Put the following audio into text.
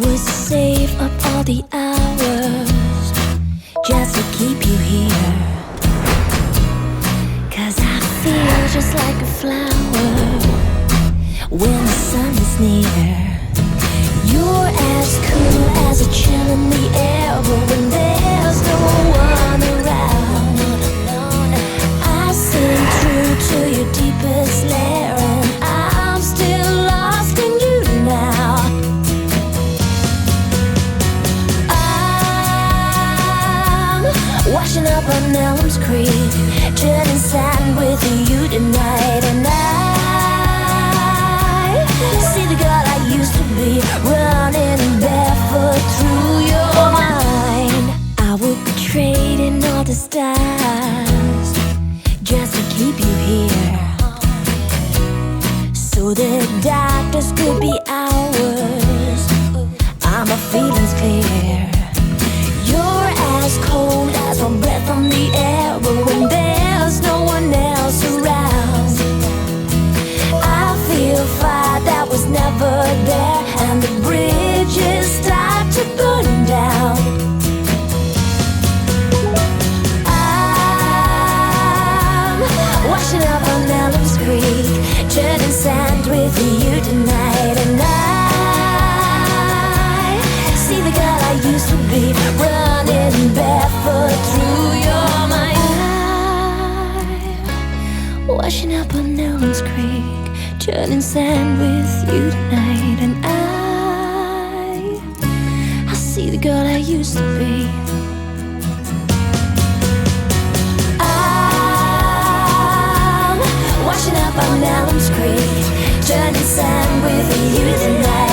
would save up all the hours just to keep you here, 'cause I feel just like a flower when the sun is near. You're as cool as a chill in the air, but when there's no one around, I sing true to your deepest lair, and I'm still lost in you now. I'm washing up on Elm's Creek, turning sand with you tonight, and I see the girl I used to be running barefoot through your mind. I would be trading all the stars just to keep you here, so the darkness could be ours. I'm a feelings clear. You're as cold as one breath from the air, but when there's no one else around, I feel fire that was never there, and the bridges start to burn down. I'm washing up on Elm's Creek, turning sand with you tonight, and I see the girl I used to be running barefoot through your mind. I'm washing up on Elm's Creek, turning sand with you tonight, and I see the girl I used to be. I'm washing up on Elm's Creek, turning sand with you tonight.